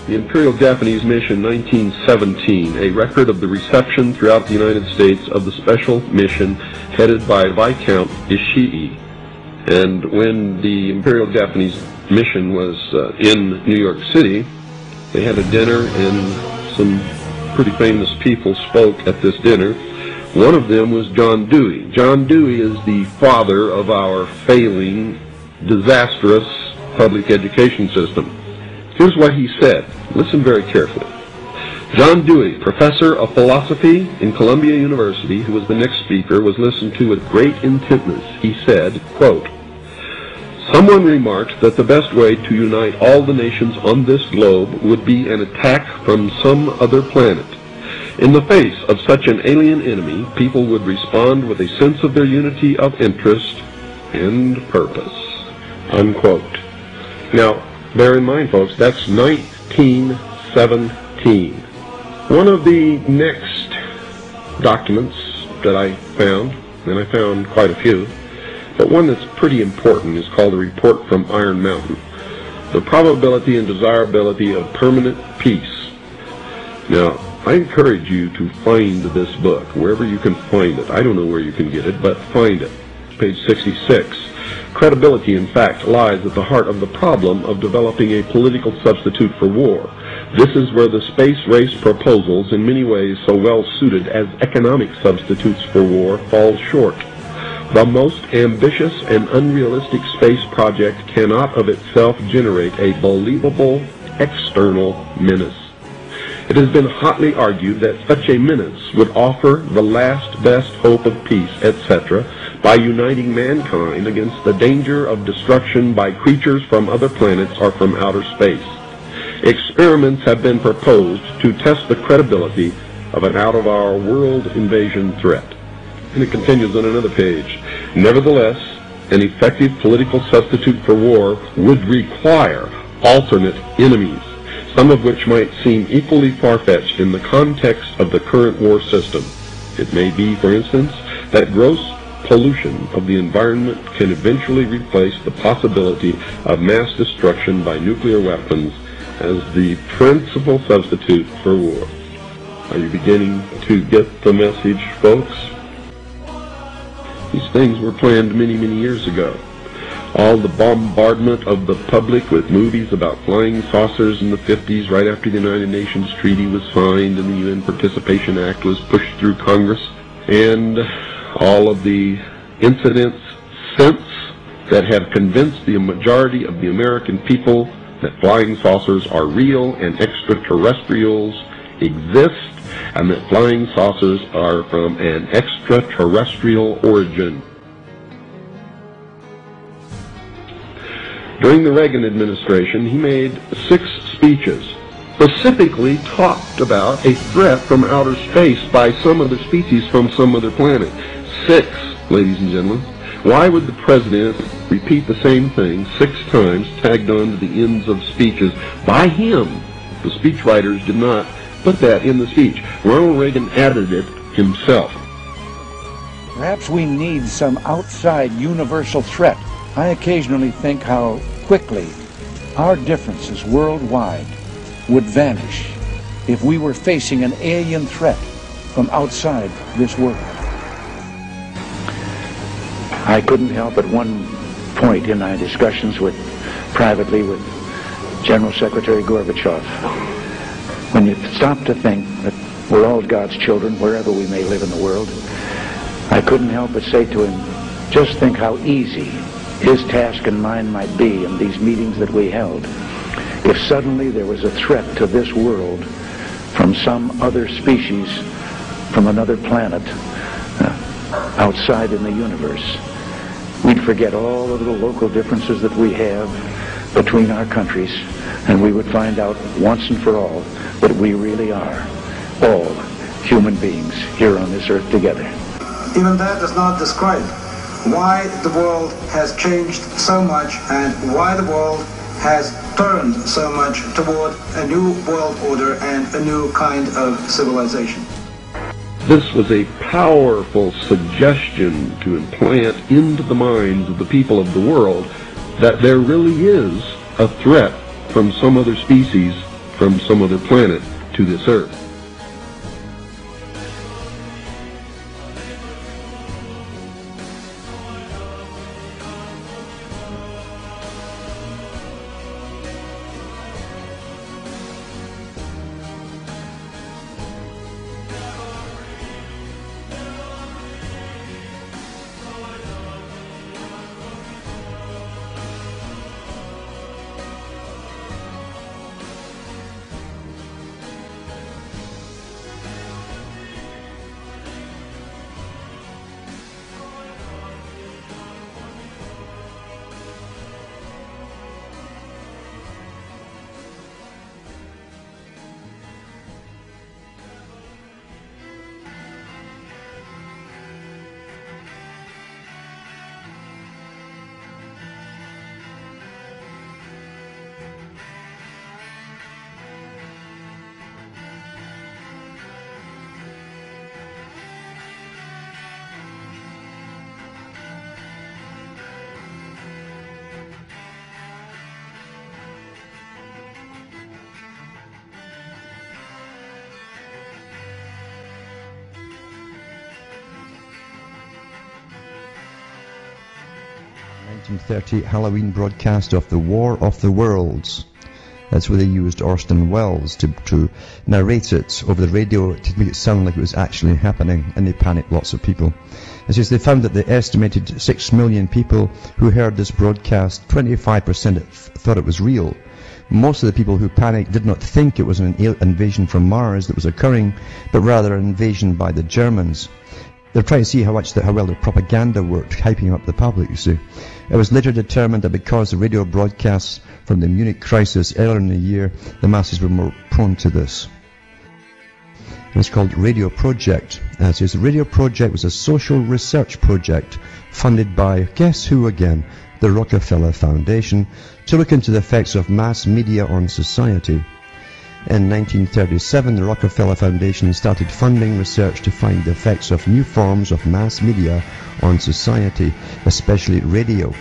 The Imperial Japanese Mission 1917, a record of the reception throughout the United States of the special mission headed by Viscount Ishii. And when the Imperial Japanese Mission was in New York City, they had a dinner and some pretty famous people spoke at this dinner. One of them was John Dewey. John Dewey is the father of our failing, disastrous public education system. Here's what he said. Listen very carefully. John Dewey, professor of philosophy in Columbia University, who was the next speaker, was listened to with great intentness. He said, quote, "Someone remarked that the best way to unite all the nations on this globe would be an attack from some other planet. In the face of such an alien enemy, people would respond with a sense of their unity of interest and purpose." Unquote. Now, bear in mind, folks, that's 1917. One of the next documents that I found, and I found quite a few, but one that's pretty important is called the Report from Iron Mountain, The Probability and Desirability of Permanent Peace. Now, I encourage you to find this book, wherever you can find it. I don't know where you can get it, but find it. Page 66. Credibility, in fact, lies at the heart of the problem of developing a political substitute for war. This is where the space race proposals, in many ways so well suited as economic substitutes for war, fall short. The most ambitious and unrealistic space project cannot of itself generate a believable external menace. It has been hotly argued that such a menace would offer the last best hope of peace, etc., by uniting mankind against the danger of destruction by creatures from other planets or from outer space. Experiments have been proposed to test the credibility of an out-of-our-world invasion threat. And it continues on another page. Nevertheless, an effective political substitute for war would require alternate enemies, some of which might seem equally far-fetched in the context of the current war system. It may be, for instance, that gross pollution of the environment can eventually replace the possibility of mass destruction by nuclear weapons as the principal substitute for war. Are you beginning to get the message, folks? These things were planned many, many years ago. All the bombardment of the public with movies about flying saucers in the 50s, right after the United Nations Treaty was signed and the UN Participation Act was pushed through Congress, and all of the incidents since that have convinced the majority of the American people that flying saucers are real and extraterrestrials exist, and that flying saucers are from an extraterrestrial origin. During the Reagan administration, he made 6 speeches, specifically talked about a threat from outer space by some other species from some other planet. 6, ladies and gentlemen. Why would the president repeat the same thing 6 times, tagged on to the ends of speeches by him? The speechwriters did not put that in the speech. Ronald Reagan added it himself. Perhaps we need some outside universal threat. I occasionally think how quickly our differences worldwide would vanish if we were facing an alien threat from outside this world. I couldn't help at one point in my discussions privately with General Secretary Gorbachev, when you stop to think that we're all God's children wherever we may live in the world, I couldn't help but say to him, just think how easy his task and mine might be in these meetings that we held if suddenly there was a threat to this world from some other species, from another planet, outside in the universe. We'd forget all of the local differences that we have between our countries, and we would find out once and for all that we really are all human beings here on this earth together. Even that does not describe why the world has changed so much and why the world has turned so much toward a new world order and a new kind of civilization. This was a powerful suggestion to implant into the minds of the people of the world that there really is a threat from some other species from some other planet to this Earth. The 1930 Halloween broadcast of the War of the Worlds. That's where they used Orson Welles to narrate it over the radio to make it sound like it was actually happening, and they panicked lots of people. It says they found that the estimated 6 million people who heard this broadcast, 25% thought it was real. Most of the people who panicked did not think it was an invasion from Mars that was occurring, but rather an invasion by the Germans. They're trying to see how well their propaganda worked, hyping up the public, you see. It was later determined that because the radio broadcasts from the Munich crisis earlier in the year, the masses were more prone to this. It was called Radio Project. As is, the Radio Project was a social research project funded by, guess who again? The Rockefeller Foundation, to look into the effects of mass media on society. In 1937, the Rockefeller Foundation started funding research to find the effects of new forms of mass media on society, especially radio.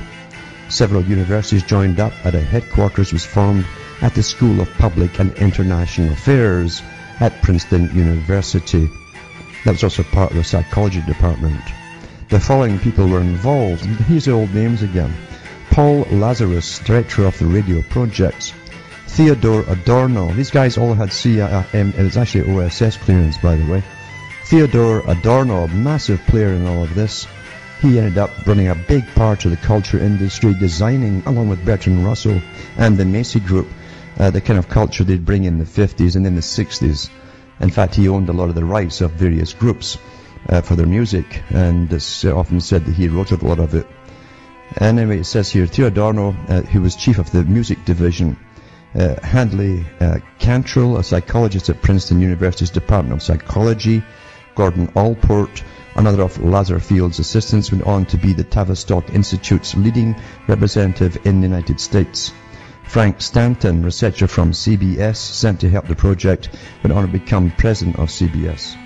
Several universities joined up, and a headquarters was formed at the School of Public and International Affairs at Princeton University. That was also part of the psychology department. The following people were involved, and here's the old names again. Paul Lazarus, director of the Radio Project. Theodore Adorno. These guys all had it was actually OSS clearance, by the way. Theodore Adorno, a massive player in all of this. He ended up running a big part of the culture industry, designing, along with Bertrand Russell and the Macy Group, the kind of culture they'd bring in the 50s and in the 60s. In fact, he owned a lot of the rights of various groups for their music, and it's often said that he wrote a lot of it. Anyway, it says here, Theodore Adorno, who was chief of the music division. Handley Cantrell, a psychologist at Princeton University's Department of Psychology. Gordon Allport, another of Lazarfield's assistants, went on to be the Tavistock Institute's leading representative in the United States. Frank Stanton, researcher from CBS, sent to help the project, went on to become president of CBS.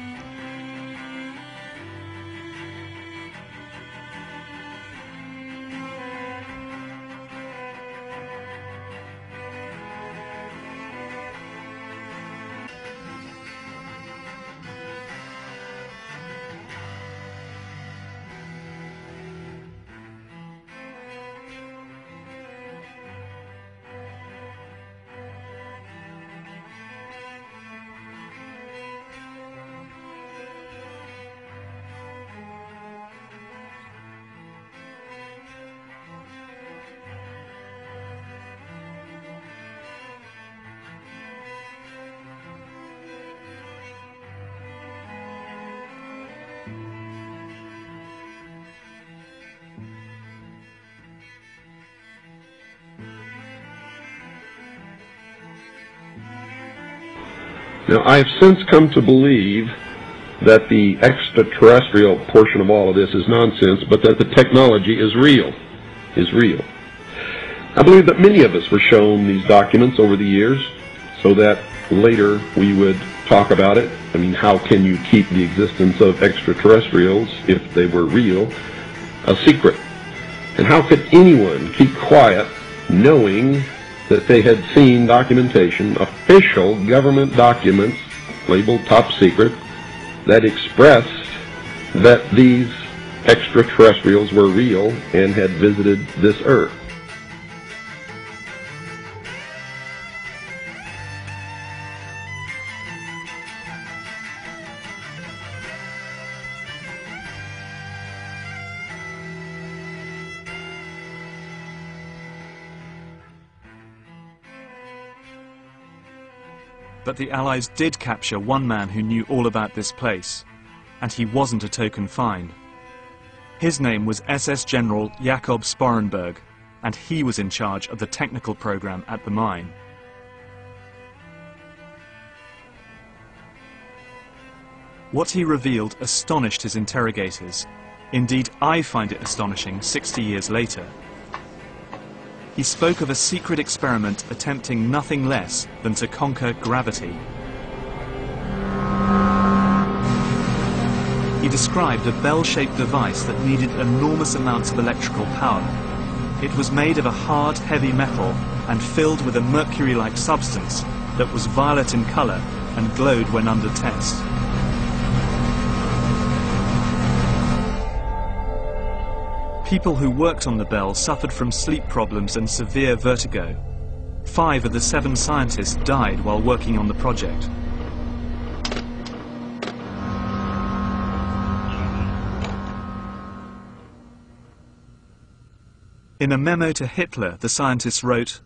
Now, I have since come to believe that the extraterrestrial portion of all of this is nonsense, but that the technology is real. I believe that many of us were shown these documents over the years so that later we would talk about it. I mean, how can you keep the existence of extraterrestrials, if they were real, a secret? And how could anyone keep quiet knowing that they had seen documentation, official government documents labeled top secret, that expressed that these extraterrestrials were real and had visited this Earth. But the Allies did capture one man who knew all about this place, and he wasn't a token find. His name was SS General Jakob Sporenberg, and he was in charge of the technical program at the mine. What he revealed astonished his interrogators. Indeed, I find it astonishing 60 years later. He spoke of a secret experiment attempting nothing less than to conquer gravity. He described a bell-shaped device that needed enormous amounts of electrical power. It was made of a hard, heavy metal and filled with a mercury-like substance that was violet in color and glowed when under test. People who worked on the bell suffered from sleep problems and severe vertigo. 5 of the 7 scientists died while working on the project. In a memo to Hitler, the scientists wrote,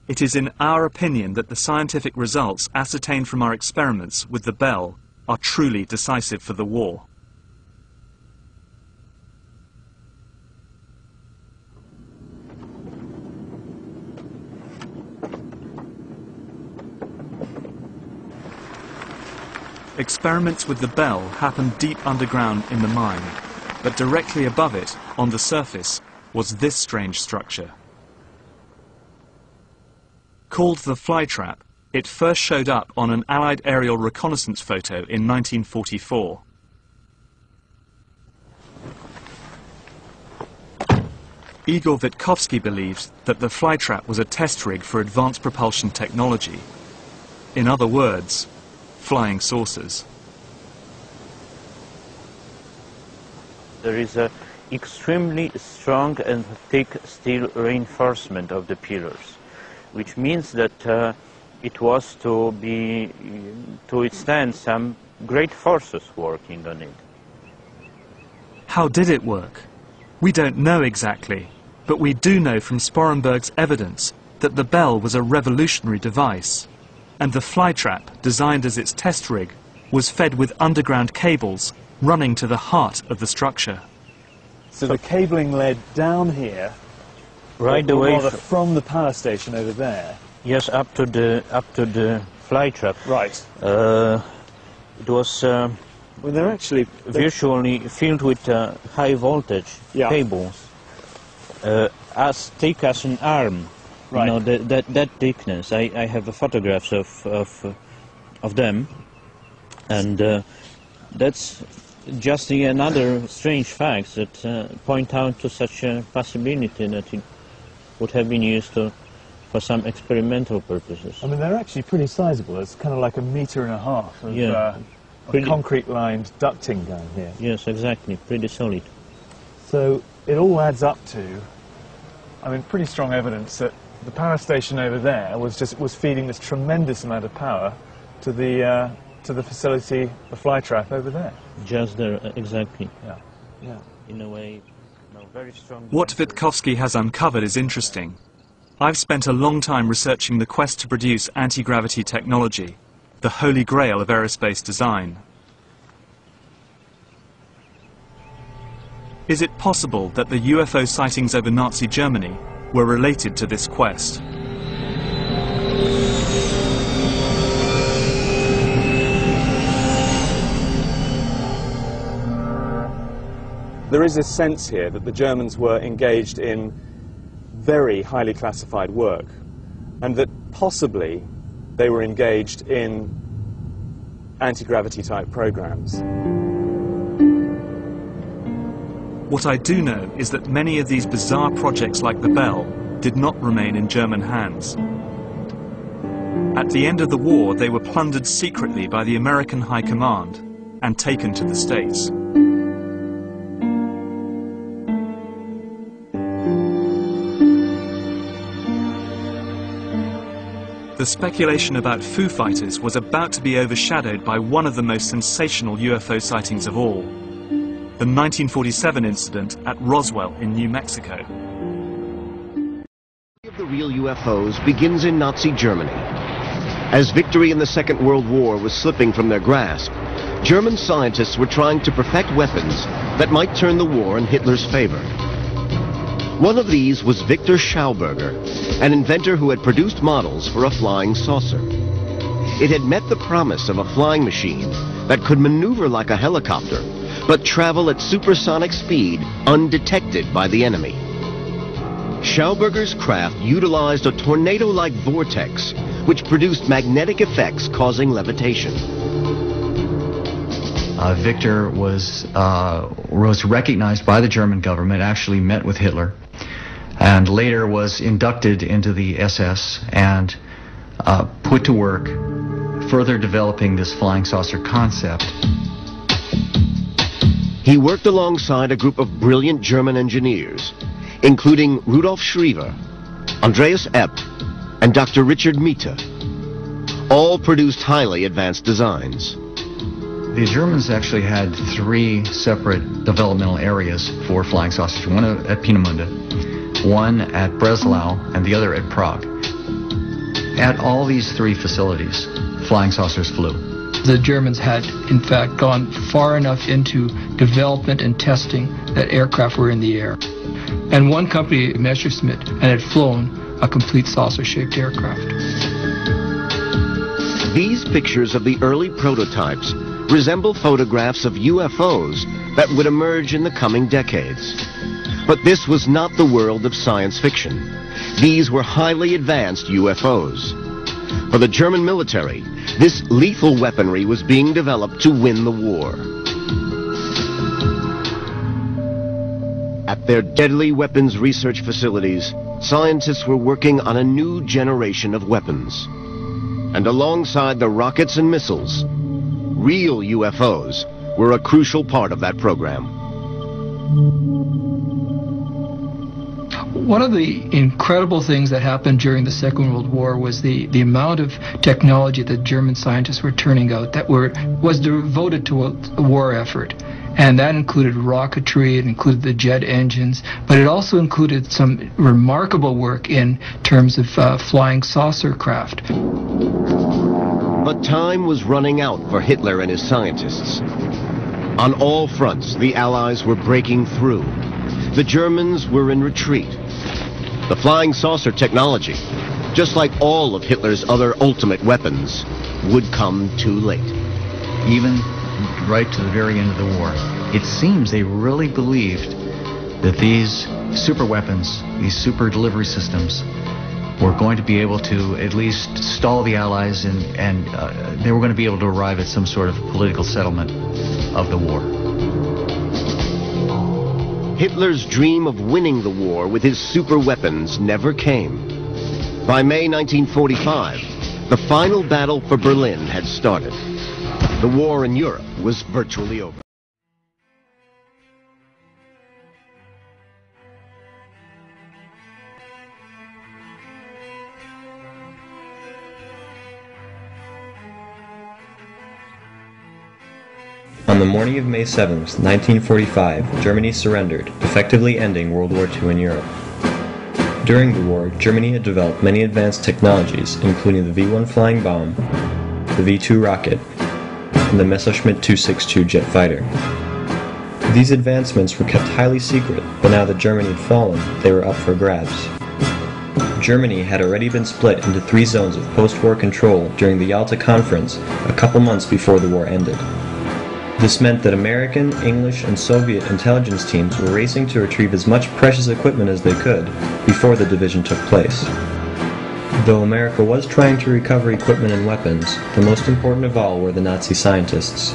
"It is in our opinion that the scientific results ascertained from our experiments with the bell are truly decisive for the war." Experiments with the bell happened deep underground in the mine, but directly above it, on the surface, was this strange structure. Called the Flytrap, it first showed up on an Allied aerial reconnaissance photo in 1944. Igor Witkowski believes that the Flytrap was a test rig for advanced propulsion technology. In other words, flying saucers. There is a extremely strong and thick steel reinforcement of the pillars, which means that it was to withstand some great forces working on it. How did it work? We don't know exactly, but we do know from Sporenberg's evidence that the bell was a revolutionary device, and the Flytrap, designed as its test rig, was fed with underground cables running to the heart of the structure. So the cabling led down here, Right or away rather from the power station over there. Yes, up to the Flytrap. Right. It was Well, they're actually virtually filled with high voltage Yeah. cables, as thick as an arm. Right. You know, that thickness. I have photographs of them, and that's just another strange fact that point out to such a possibility that it would have been used for some experimental purposes. I mean, they're actually pretty sizable. It's kind of like 1.5 meters of Yeah. Pretty- concrete-lined ducting going here. Yes, exactly. Pretty solid. So it all adds up to, I mean, pretty strong evidence that the power station over there was feeding this tremendous amount of power to the facility, the Flytrap over there. Just there, exactly. Yeah, yeah. In a way, very strong. What Witkowski has uncovered is interesting. I've spent a long time researching the quest to produce anti-gravity technology, the holy grail of aerospace design. Is it possible that the UFO sightings over Nazi Germany were related to this quest? There is a sense here that the Germans were engaged in very highly classified work, and that possibly they were engaged in anti-gravity type programs. What I do know is that many of these bizarre projects like the Bell did not remain in German hands. At the end of the war, they were plundered secretly by the American High Command and taken to the States. The speculation about Foo Fighters was about to be overshadowed by one of the most sensational UFO sightings of all, the 1947 incident at Roswell in New Mexico. The real UFOs begins in Nazi Germany. As victory in the Second World War was slipping from their grasp, German scientists were trying to perfect weapons that might turn the war in Hitler's favor. One of these was Victor Schauberger, an inventor who had produced models for a flying saucer. It had met the promise of a flying machine that could maneuver like a helicopter, but travel at supersonic speed undetected by the enemy. Schauberger's craft utilized a tornado-like vortex, which produced magnetic effects causing levitation. Victor was recognized by the German government, actually met with Hitler, and later was inducted into the SS and put to work further developing this flying saucer concept. He worked alongside a group of brilliant German engineers, including Rudolf Schriever, Andreas Epp, and Dr. Richard Miete. All produced highly advanced designs. The Germans actually had 3 separate developmental areas for flying saucers, one at Peenemünde, one at Breslau, and the other at Prague. At all these 3 facilities, flying saucers flew. The Germans had, in fact, gone far enough into development and testing that aircraft were in the air. And one company, Messerschmitt, had flown a complete saucer-shaped aircraft. These pictures of the early prototypes resemble photographs of UFOs that would emerge in the coming decades. But this was not the world of science fiction. These were highly advanced UFOs. For the German military, this lethal weaponry was being developed to win the war. At their deadly weapons research facilities, scientists were working on a new generation of weapons. And alongside the rockets and missiles, real UFOs were a crucial part of that program. One of the incredible things that happened during the Second World War was the amount of technology that German scientists were turning out that was devoted to a war effort. And that included rocketry, it included the jet engines, but it also included some remarkable work in terms of flying saucer craft. But time was running out for Hitler and his scientists. On all fronts, the Allies were breaking through. The Germans were in retreat. The flying saucer technology, just like all of Hitler's other ultimate weapons, would come too late. Even right to the very end of the war, it seems they really believed that these super weapons, these super delivery systems, were going to be able to at least stall the Allies and they were going to be able to arrive at some sort of political settlement of the war. Hitler's dream of winning the war with his super weapons never came. By May 1945, the final battle for Berlin had started. The war in Europe was virtually over. On the morning of May 7, 1945, Germany surrendered, effectively ending World War II in Europe. During the war, Germany had developed many advanced technologies, including the V-1 flying bomb, the V-2 rocket, and the Messerschmitt 262 jet fighter. These advancements were kept highly secret, but now that Germany had fallen, they were up for grabs. Germany had already been split into 3 zones of post-war control during the Yalta Conference a couple months before the war ended. This meant that American, English, and Soviet intelligence teams were racing to retrieve as much precious equipment as they could before the division took place. Though America was trying to recover equipment and weapons, the most important of all were the Nazi scientists.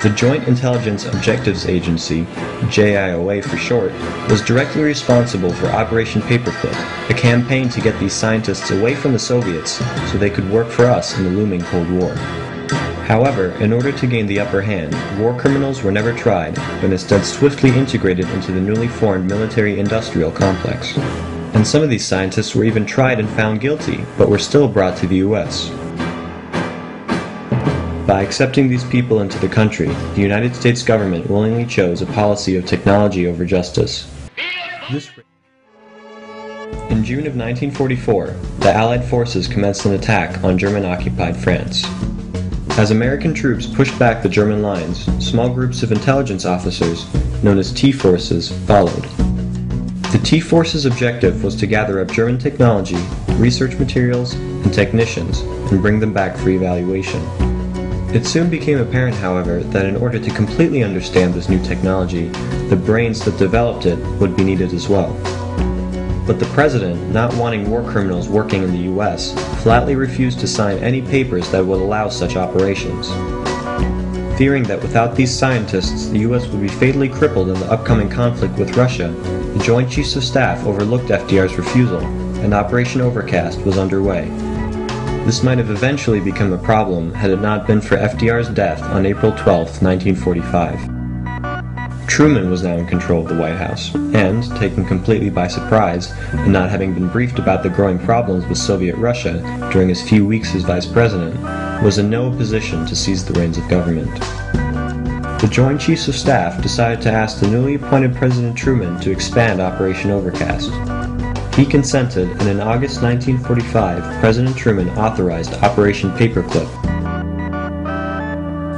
The Joint Intelligence Objectives Agency, JIOA for short, was directly responsible for Operation Paperclip, a campaign to get these scientists away from the Soviets so they could work for us in the looming Cold War. However, in order to gain the upper hand, war criminals were never tried, but instead swiftly integrated into the newly formed military-industrial complex. And some of these scientists were even tried and found guilty, but were still brought to the U.S. By accepting these people into the country, the United States government willingly chose a policy of technology over justice. In June of 1944, the Allied forces commenced an attack on German-occupied France. As American troops pushed back the German lines, small groups of intelligence officers, known as T-forces, followed. The T-forces' objective was to gather up German technology, research materials, and technicians, and bring them back for evaluation. It soon became apparent, however, that in order to completely understand this new technology, the brains that developed it would be needed as well. But the president, not wanting war criminals working in the U.S., flatly refused to sign any papers that would allow such operations. Fearing that without these scientists, the U.S. would be fatally crippled in the upcoming conflict with Russia, the Joint Chiefs of Staff overlooked FDR's refusal, and Operation Overcast was underway. This might have eventually become a problem had it not been for FDR's death on April 12, 1945. Truman was now in control of the White House, and, taken completely by surprise, and not having been briefed about the growing problems with Soviet Russia during his few weeks as vice president, was in no position to seize the reins of government. The Joint Chiefs of Staff decided to ask the newly appointed President Truman to expand Operation Overcast. He consented, and in August 1945, President Truman authorized Operation Paperclip.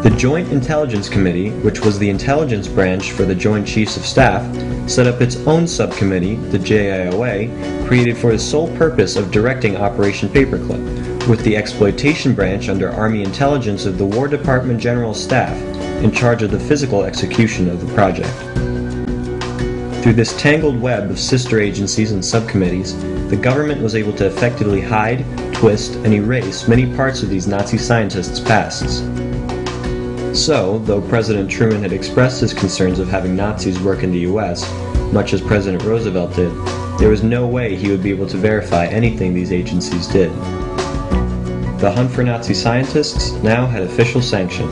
The Joint Intelligence Committee, which was the intelligence branch for the Joint Chiefs of Staff, set up its own subcommittee, the JIOA, created for the sole purpose of directing Operation Paperclip, with the exploitation branch under Army Intelligence of the War Department General Staff in charge of the physical execution of the project. Through this tangled web of sister agencies and subcommittees, the government was able to effectively hide, twist, and erase many parts of these Nazi scientists' pasts. So, though President Truman had expressed his concerns of having Nazis work in the U.S., much as President Roosevelt did, there was no way he would be able to verify anything these agencies did. The hunt for Nazi scientists now had official sanction.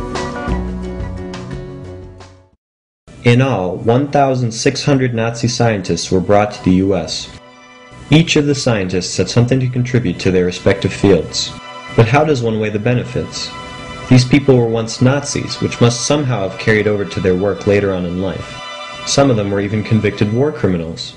In all, 1,600 Nazi scientists were brought to the U.S. Each of the scientists had something to contribute to their respective fields. But how does one weigh the benefits? These people were once Nazis, which must somehow have carried over to their work later on in life. Some of them were even convicted war criminals.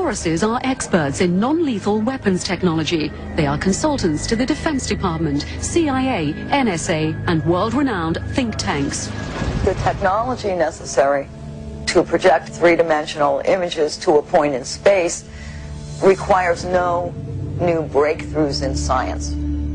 Morrises are experts in non-lethal weapons technology. They are consultants to the Defense Department, CIA, NSA, and world-renowned think tanks. The technology necessary to project three-dimensional images to a point in space requires no new breakthroughs in science.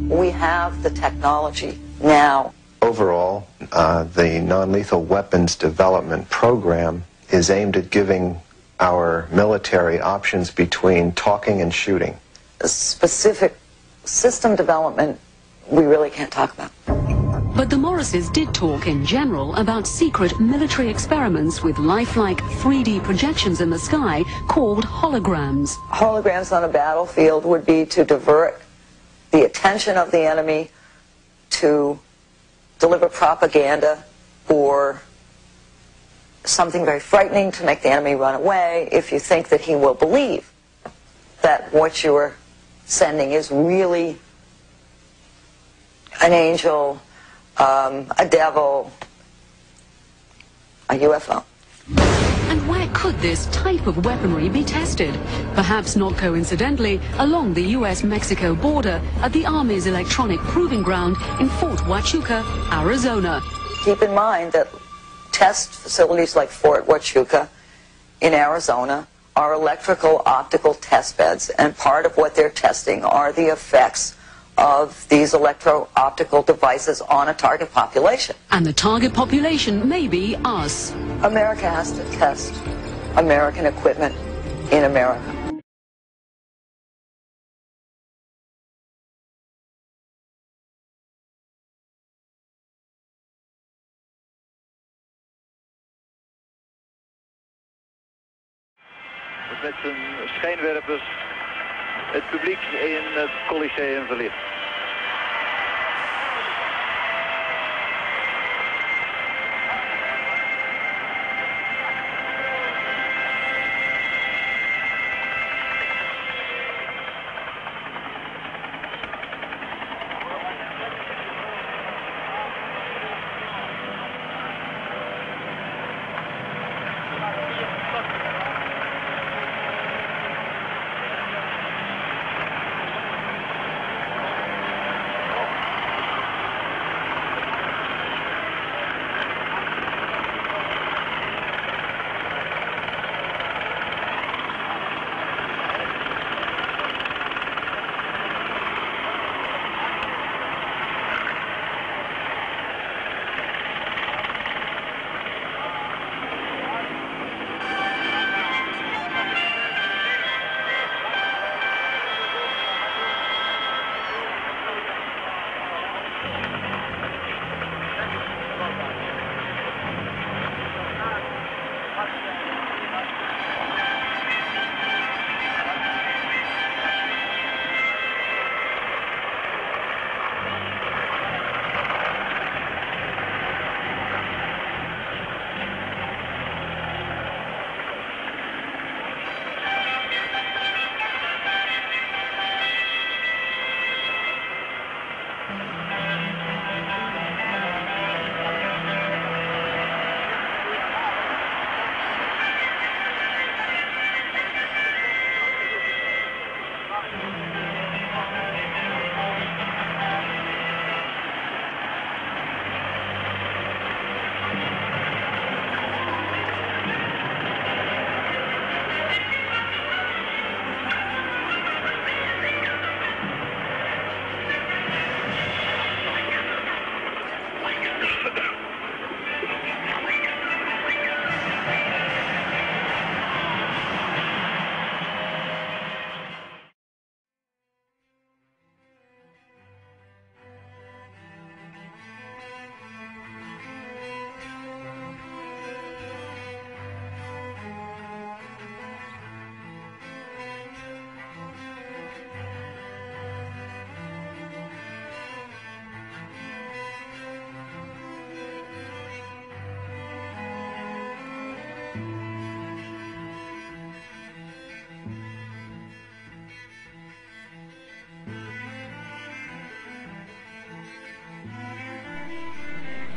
We have the technology now overall, the non-lethal weapons development program is aimed at giving our military options between talking and shooting. Specific system development, we really can't talk about. But the Morrises did talk in general about secret military experiments with lifelike 3D projections in the sky called holograms. Holograms on a battlefield would be to divert the attention of the enemy, to deliver propaganda or something very frightening to make the enemy run away if you think that he will believe that what you're sending is really an angel, a devil, a UFO. And where could this type of weaponry be tested? Perhaps not coincidentally, along the US-Mexico border at the Army's electronic proving ground in Fort Huachuca, Arizona. Keep in mind that test facilities like Fort Huachuca in Arizona are electrical optical test beds, and part of what they're testing are the effects of these electro-optical devices on a target population. And the target population may be us. America has to test American equipment in America. Met zijn schijnwerpers het publiek in het Colosseum verlicht.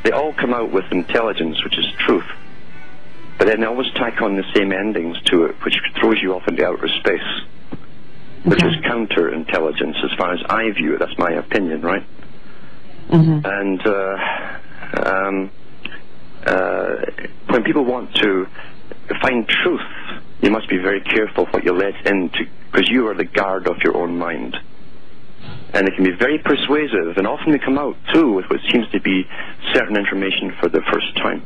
They all come out with intelligence, which is truth, but then they always tack on the same endings to it, which throws you off into outer space, which is counterintelligence as far as I view it. That's my opinion, right? And when people want to find truth, you must be very careful what you let into, because you are the guard of your own mind. And they can be very persuasive, and often they come out, too, with what seems to be certain information for the first time.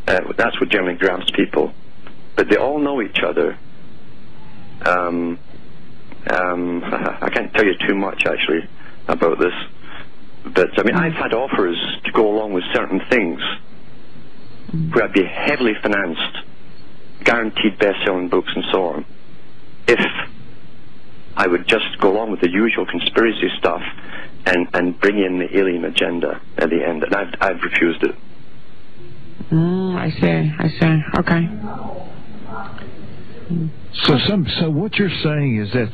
That's what generally grabs people. But they all know each other. I can't tell you too much, actually, about this. But, I mean, I've had offers to go along with certain things where I'd be heavily financed, guaranteed best-selling books and so on, if I would just go along with the usual conspiracy stuff and bring in the alien agenda at the end. And I've refused it. I see. Okay. So what you're saying is that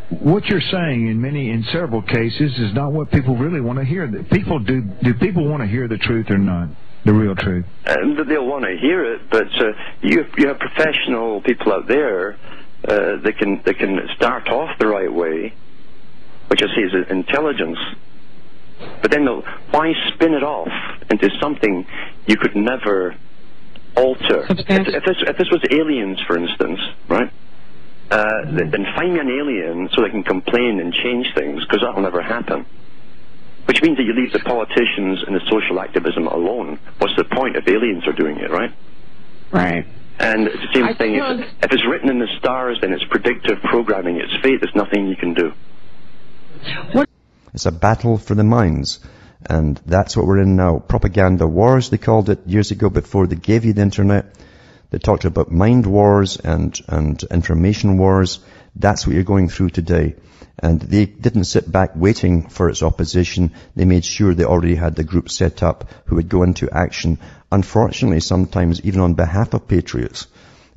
what you're saying in several cases is not what people really want to hear. Do people want to hear the truth or not? The real truth? They'll want to hear it, but you have professional people out there that can start off the right way, which I see is intelligence. But then why spin it off into something you could never alter? If this was aliens, for instance, right? Then find me an alien so they can complain and change things, because that will never happen. Which means that you leave the politicians and the social activism alone. What's the point if aliens are doing it, right? Right. And it's the same thing. If it's written in the stars, then it's predictive programming. It's fate. There's nothing you can do. It's a battle for the minds. And that's what we're in now. Propaganda wars, they called it years ago before they gave you the internet. They talked about mind wars and information wars. That's what you're going through today. And they didn't sit back waiting for its opposition. They made sure they already had the group set up who would go into action, unfortunately sometimes even on behalf of patriots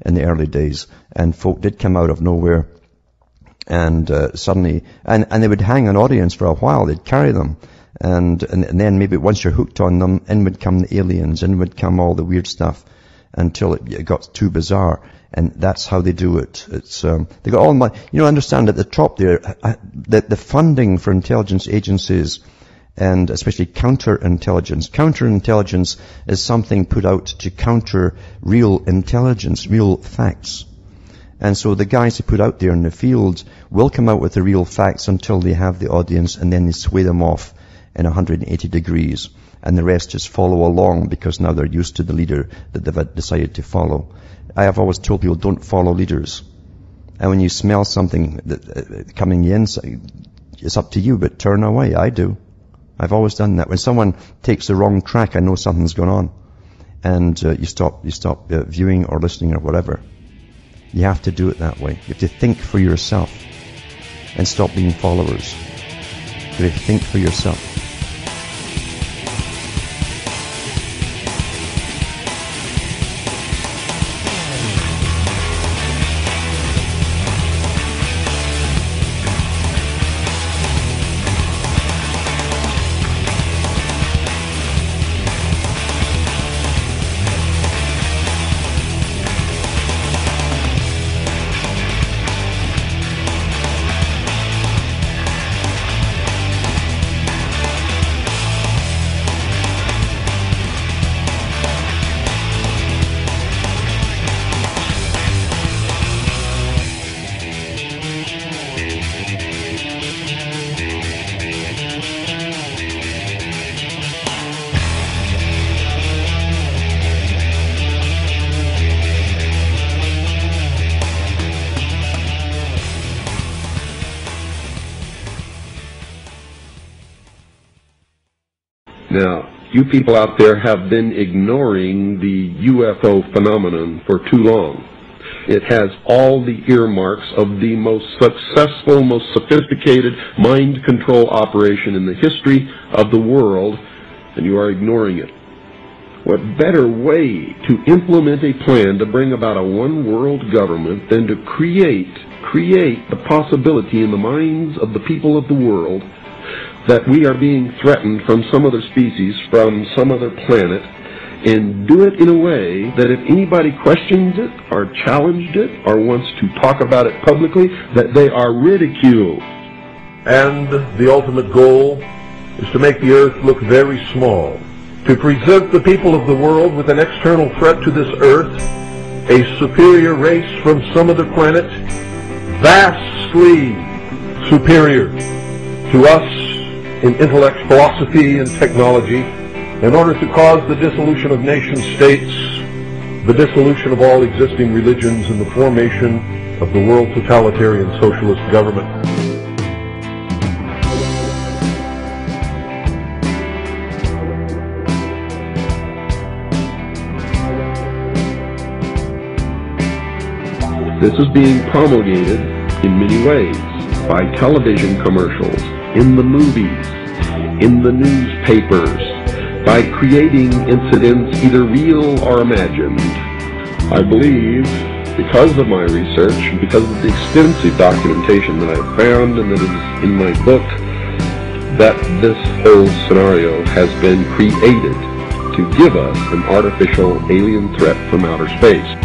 in the early days. And folk did come out of nowhere and suddenly, and they would hang an audience for a while. They'd carry them. And then maybe once you're hooked on them, in would come the aliens, in would come all the weird stuff until it got too bizarre. And that's how they do it. It's they got all money. Understand at the top there, the funding for intelligence agencies, and especially counterintelligence. Counterintelligence is something put out to counter real intelligence, real facts. And so the guys who put out there in the field will come out with the real facts until they have the audience, and then they sway them off in 180 degrees. And the rest just follow along because now they're used to the leader that they've decided to follow. I have always told people, don't follow leaders. And when you smell something coming in, it's up to you, but turn away. I do. I've always done that. When someone takes the wrong track, I know something's going on. And you stop viewing or listening or whatever. You have to do it that way. You have to think for yourself and stop being followers. You have to think for yourself. Now, you people out there have been ignoring the UFO phenomenon for too long. It has all the earmarks of the most successful, most sophisticated mind control operation in the history of the world, and you are ignoring it. What better way to implement a plan to bring about a one-world government than to create the possibility in the minds of the people of the world that we are being threatened from some other species, from some other planet, and do it in a way that if anybody questions it or challenged it or wants to talk about it publicly, that they are ridiculed. And the ultimate goal is to make the earth look very small, to present the people of the world with an external threat to this earth, a superior race from some other planet, vastly superior to us in intellect, philosophy, and technology, in order to cause the dissolution of nation-states, the dissolution of all existing religions, and the formation of the world totalitarian socialist government. This is being promulgated in many ways, by television commercials, in the movies, in the newspapers, by creating incidents either real or imagined. I believe, because of my research, and because of the extensive documentation that I've found and that is in my book, that this whole scenario has been created to give us an artificial alien threat from outer space.